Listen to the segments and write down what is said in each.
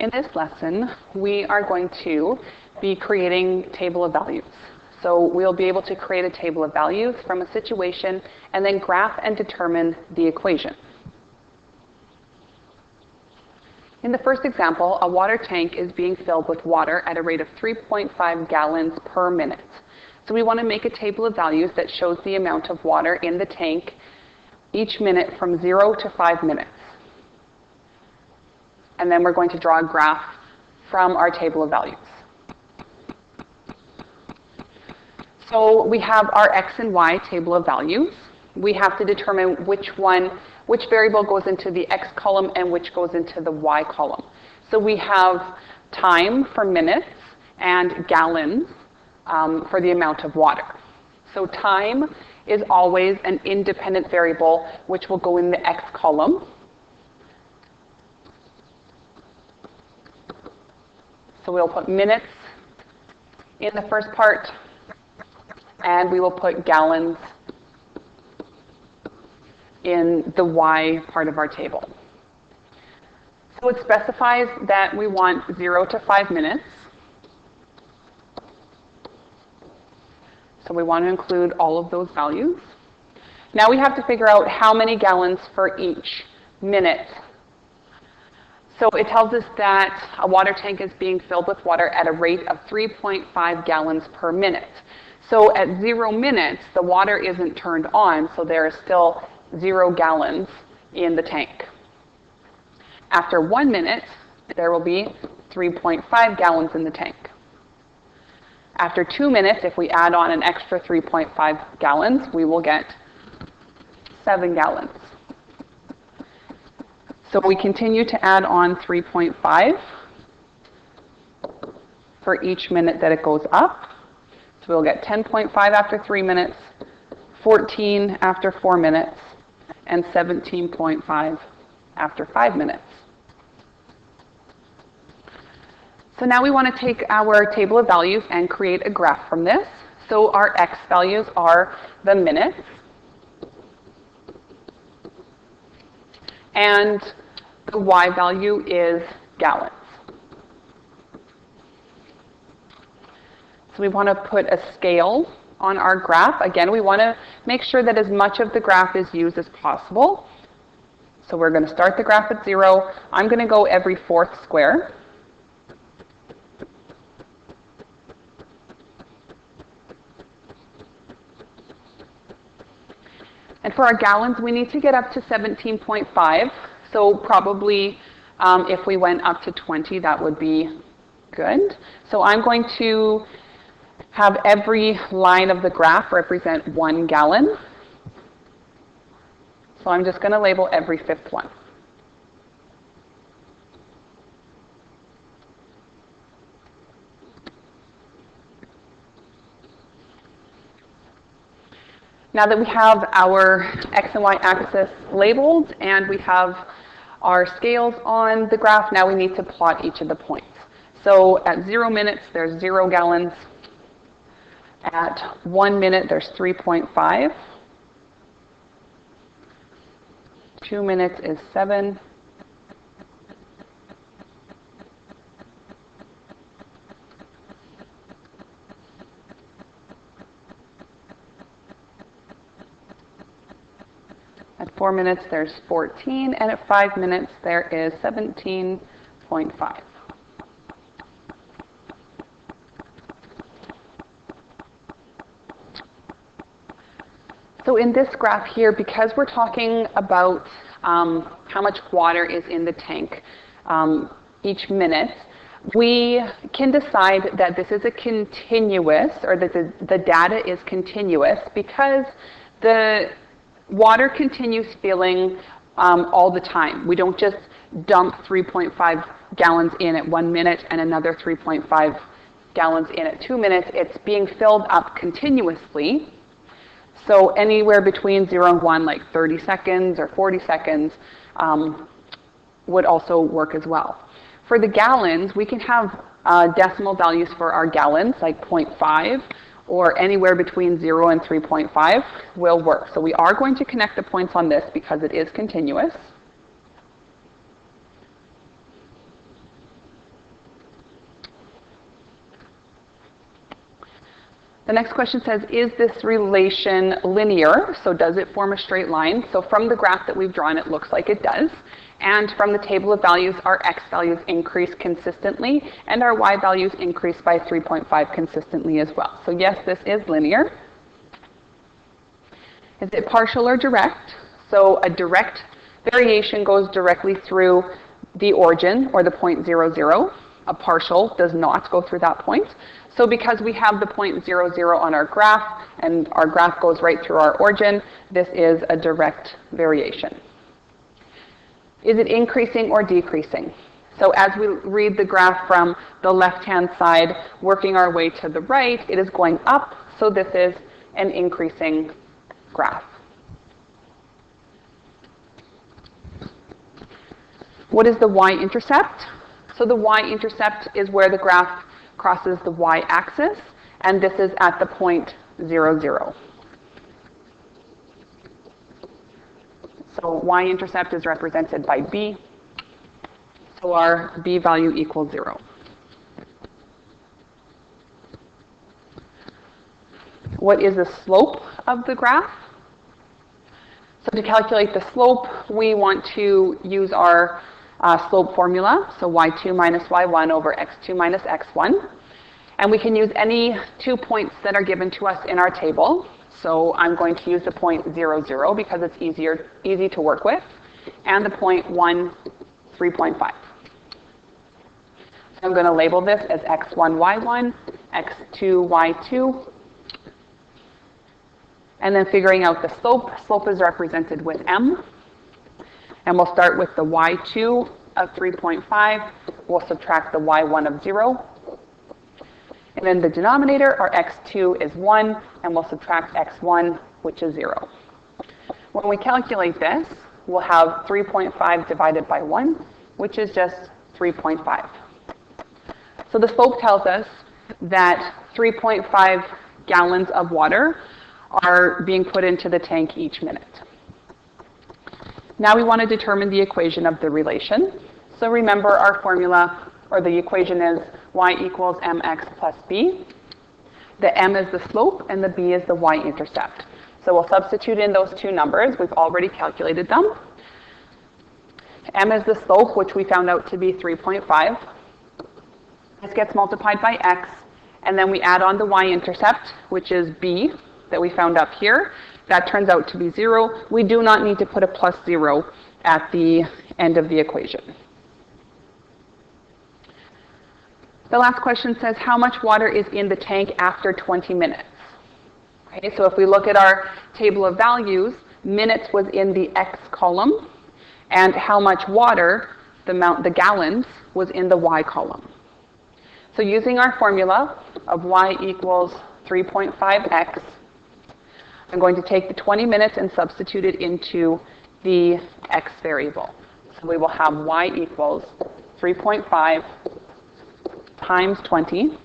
In this lesson, we are going to be creating a table of values. So we'll be able to create a table of values from a situation and then graph and determine the equation. In the first example, a water tank is being filled with water at a rate of 3.5 gallons per minute. So we want to make a table of values that shows the amount of water in the tank each minute from 0 to 5 minutes. And then we're going to draw a graph from our table of values. So we have our X and Y table of values. We have to determine which variable goes into the X column and which goes into the Y column. So we have time for minutes and gallons for the amount of water. So time is always an independent variable which will go in the X column. So we'll put minutes in the first part, and we will put gallons in the Y part of our table. So it specifies that we want 0 to 5 minutes. So we want to include all of those values. Now we have to figure out how many gallons for each minute. So it tells us that a water tank is being filled with water at a rate of 3.5 gallons per minute. So at 0 minutes, the water isn't turned on, so there is still 0 gallons in the tank. After 1 minute, there will be 3.5 gallons in the tank. After 2 minutes, if we add on an extra 3.5 gallons, we will get 7 gallons. So we continue to add on 3.5 for each minute that it goes up. So we'll get 10.5 after 3 minutes, 14 after 4 minutes, and 17.5 after 5 minutes. So now we want to take our table of values and create a graph from this. So our X values are the minutes, and the Y value is gallons. So we want to put a scale on our graph. Again, we want to make sure that as much of the graph is used as possible. So we're going to start the graph at 0. I'm going to go every fourth square. And for our gallons, we need to get up to 17.5. So probably if we went up to 20, that would be good. So I'm going to have every line of the graph represent 1 gallon. So I'm just going to label every fifth one. Now that we have our X and Y axis labeled and we have our scales on the graph, now we need to plot each of the points. So at 0 minutes, there's 0 gallons. At 1 minute, there's 3.5. 2 minutes is 7. At 4 minutes, there's 14, and at 5 minutes, there is 17.5. So in this graph here, because we're talking about how much water is in the tank each minute, we can decide that this is a continuous, or that the data is continuous, because the water continues filling all the time. We don't just dump 3.5 gallons in at 1 minute and another 3.5 gallons in at 2 minutes. It's being filled up continuously. So anywhere between 0 and 1, like 30 seconds or 40 seconds, would also work as well. For the gallons, we can have decimal values for our gallons, like 0.5, or anywhere between 0 and 3.5 will work. So we are going to connect the points on this because it is continuous. The next question says, is this relation linear? So does it form a straight line? So from the graph that we've drawn, it looks like it does. And from the table of values, our x values increase consistently, and our y values increase by 3.5 consistently as well. So yes, this is linear. Is it partial or direct? So a direct variation goes directly through the origin, or the point 0, 0. A partial does not go through that point. So because we have the point 0, 0 on our graph, and our graph goes right through our origin, this is a direct variation. Is it increasing or decreasing? So as we read the graph from the left-hand side, working our way to the right, it is going up, so this is an increasing graph. What is the Y-intercept? So the Y-intercept is where the graph crosses the y-axis, and this is at the point 0, 0. So y-intercept is represented by b, so our b value equals 0. What is the slope of the graph? So to calculate the slope, we want to use our slope formula, so y2 minus y1 over x2 minus x1. And we can use any 2 points that are given to us in our table. So I'm going to use the point 0, 0 because it's easy to work with, and the point 1, 3.5. So I'm going to label this as x1, y1, x2, y2. And then figuring out the slope. Slope is represented with m. And we'll start with the y2 of 3.5. We'll subtract the y1 of 0. And then the denominator, our x2 is 1, and we'll subtract x1, which is 0. When we calculate this, we'll have 3.5 divided by 1, which is just 3.5. So the slope tells us that 3.5 gallons of water are being put into the tank each minute. Now we want to determine the equation of the relation. So remember our formula, or the equation, is y equals mx plus b. The m is the slope and the b is the y-intercept. So we'll substitute in those two numbers. We've already calculated them. M is the slope, which we found out to be 3.5. This gets multiplied by x, and then we add on the y-intercept, which is b, that we found up here. That turns out to be 0. We do not need to put a plus 0 at the end of the equation. The last question says, how much water is in the tank after 20 minutes? Okay, so if we look at our table of values, minutes was in the x column, and how much water, the gallons, was in the y column. So using our formula of y equals 3.5x, I'm going to take the 20 minutes and substitute it into the x variable. So we will have y equals 3.5 times 20.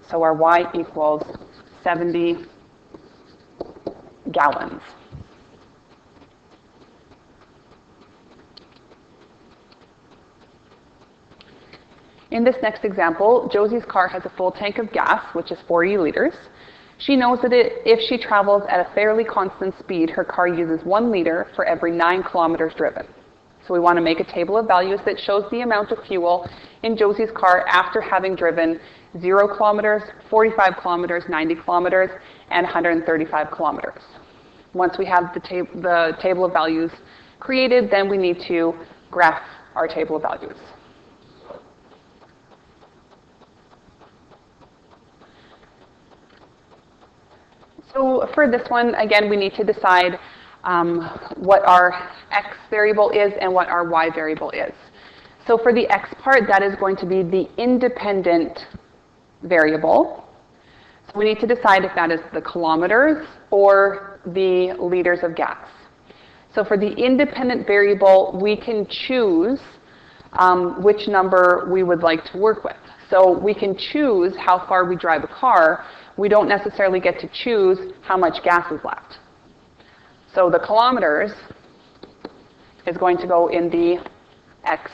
So our y equals 70 gallons. In this next example, Josie's car has a full tank of gas, which is 40 liters. She knows that if she travels at a fairly constant speed, her car uses 1 liter for every 9 kilometers driven. So we want to make a table of values that shows the amount of fuel in Josie's car after having driven 0 kilometers, 45 kilometers, 90 kilometers, and 135 kilometers. Once we have the table of values created, then we need to graph our table of values. So for this one, again, we need to decide what our x variable is and what our y variable is. So for the x part, that is going to be the independent variable. So we need to decide if that is the kilometers or the liters of gas. So for the independent variable, we can choose which number we would like to work with. So we can choose how far we drive a car. We don't necessarily get to choose how much gas is left. So the kilometers is going to go in the x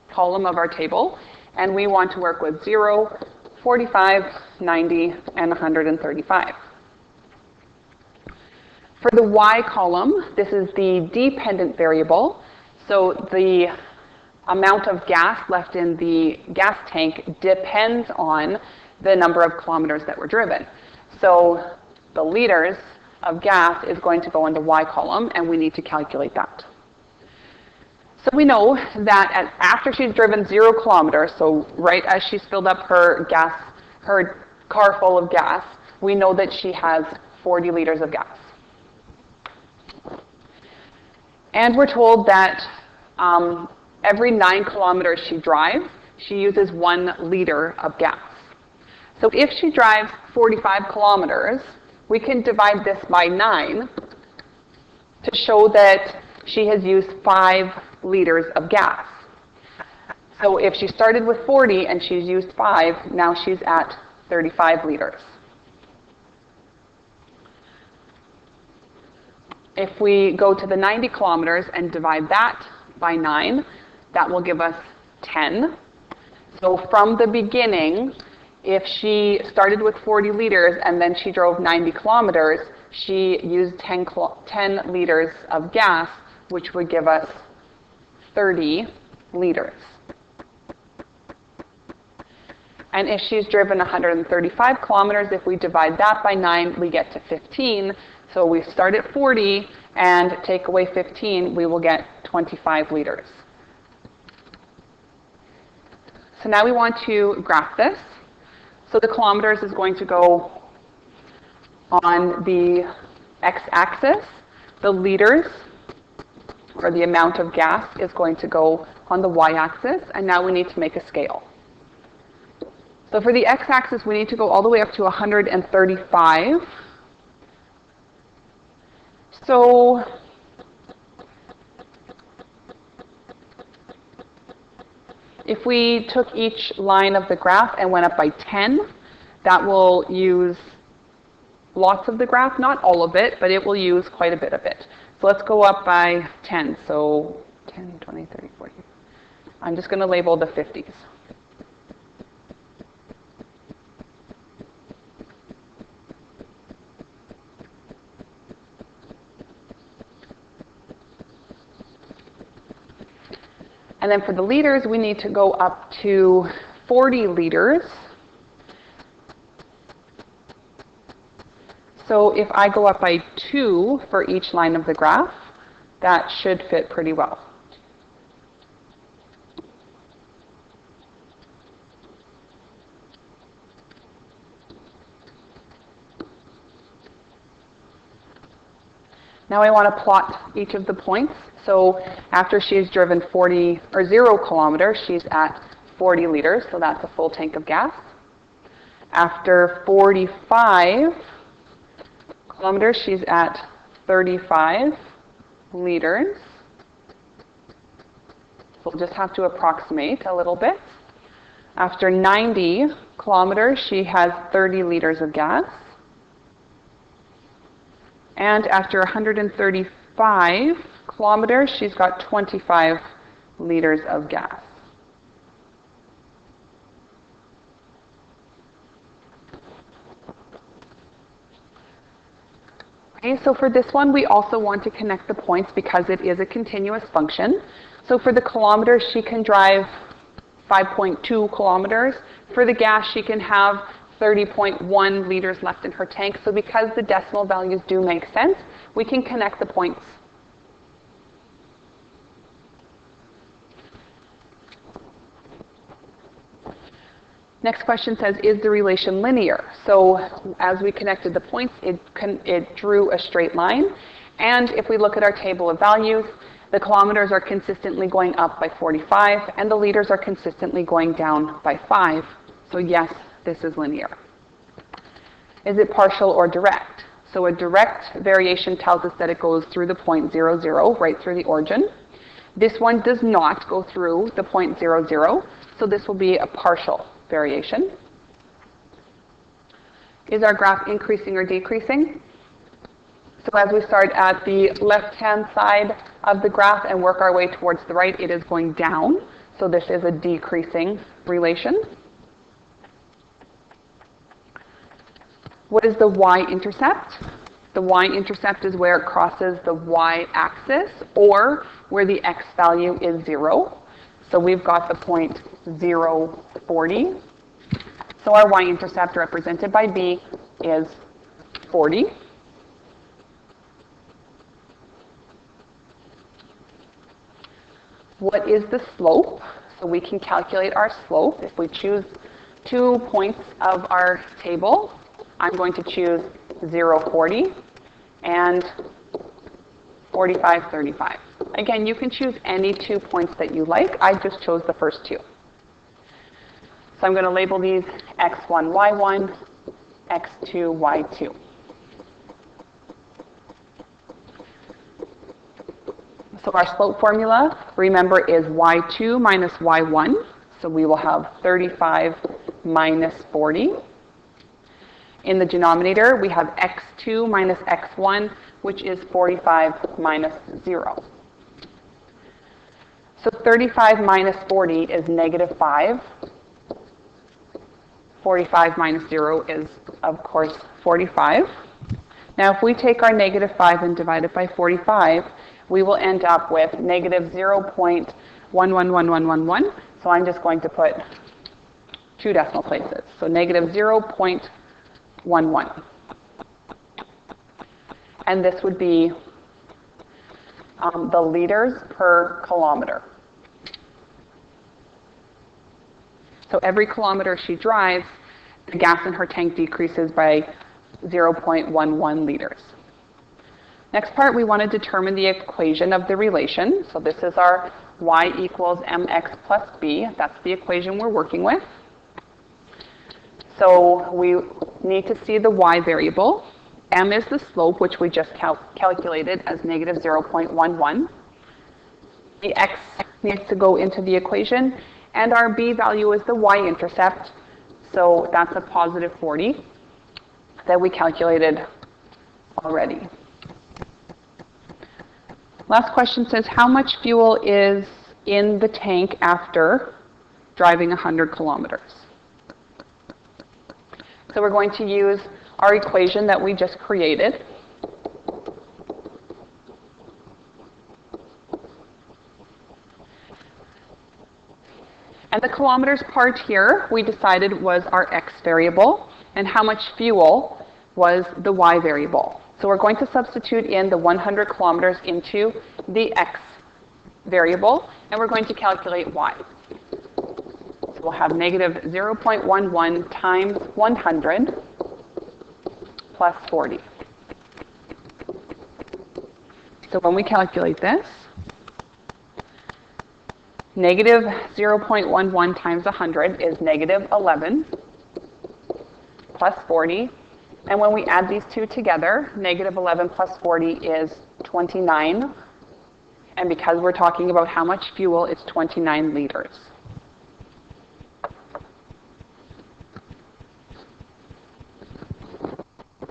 column of our table, and we want to work with 0, 45, 90, and 135. For the Y column, this is the dependent variable. So the amount of gas left in the gas tank depends on the number of kilometers that were driven. So the liters of gas is going to go in the Y column, and we need to calculate that. So we know that after she's driven 0 kilometers, so right as she's filled up her car full of gas, we know that she has 40 liters of gas. And we're told that every 9 kilometers she drives, she uses 1 liter of gas. So if she drives 45 kilometers, we can divide this by 9 to show that she has used 5 liters of gas. So if she started with 40 and she's used 5, now she's at 35 liters. If we go to the 90 kilometers and divide that by 9, that will give us 10. So from the beginning, if she started with 40 liters and then she drove 90 kilometers, she used 10 liters of gas, which would give us 30 liters. And if she's driven 135 kilometers, if we divide that by 9, we get to 15. So we start at 40 and take away 15, we will get 25 liters. So now we want to graph this. So the kilometers is going to go on the x-axis. The liters, or the amount of gas, is going to go on the y-axis. And now we need to make a scale. So for the x-axis, we need to go all the way up to 135. So if we took each line of the graph and went up by 10, that will use lots of the graph, not all of it, but it will use quite a bit of it. So let's go up by 10. So 10, 20, 30, 40. I'm just going to label the 50s. And then for the liters, we need to go up to 40 liters. So if I go up by 2 for each line of the graph, that should fit pretty well. Now I want to plot each of the points. So after she's driven 40 or 0 kilometers, she's at 40 liters, so that's a full tank of gas. After 45 kilometers, she's at 35 liters. So we'll just have to approximate a little bit. After 90 kilometers, she has 30 liters of gas. And after 135 kilometers, she's got 25 liters of gas. Okay, so for this one, we also want to connect the points because it is a continuous function. So for the kilometers, she can drive 5.2 kilometers. For the gas, she can have 30.1 liters left in her tank. So because the decimal values do make sense, we can connect the points. Next question says, is the relation linear? So as we connected the points, it drew a straight line. And if we look at our table of values, the kilometers are consistently going up by 45, and the liters are consistently going down by 5. So yes, this is linear. Is it partial or direct? So a direct variation tells us that it goes through the point 0, 0, right through the origin. This one does not go through the point 0, 0, so this will be a partial variation. Is our graph increasing or decreasing? So as we start at the left-hand side of the graph and work our way towards the right, it is going down. So this is a decreasing relation. What is the y-intercept? The y-intercept is where it crosses the y-axis or where the x value is 0. So we've got the point 0, 40. So our y-intercept represented by b is 40. What is the slope? So we can calculate our slope. If we choose 2 points of our table, I'm going to choose 0, 40 and 45, 35. Again, you can choose any 2 points that you like. I just chose the first 2. So I'm going to label these x1, y1, x2, y2. So our slope formula, remember, is y2 minus y1. So we will have 35 minus 40. In the denominator, we have x2 minus x1, which is 45 minus 0. So 35 minus 40 is negative 5. 45 minus 0 is, of course, 45. Now, if we take our negative 5 and divide it by 45, we will end up with negative 0.111111. So I'm just going to put 2 decimal places. So negative 0.11. And this would be the liters per kilometer. So every kilometer she drives, the gas in her tank decreases by 0.11 liters. Next part, we want to determine the equation of the relation. So this is our y equals mx plus b. That's the equation we're working with. So we need to see the y variable. M is the slope, which we just calculated as negative 0.11. The x needs to go into the equation, and our b value is the y-intercept. So that's a positive 40 that we calculated already. Last question says, how much fuel is in the tank after driving 100 kilometers? So we're going to use our equation that we just created. And the kilometers part here, we decided was our x variable, and how much fuel was the y variable. So we're going to substitute in the 100 kilometers into the x variable, and we're going to calculate y. So we'll have negative 0.11 times 100 plus 40. So when we calculate this, negative 0.11 times 100 is negative 11 plus 40. And when we add these two together, negative 11 plus 40 is 29. And because we're talking about how much fuel, it's 29 liters.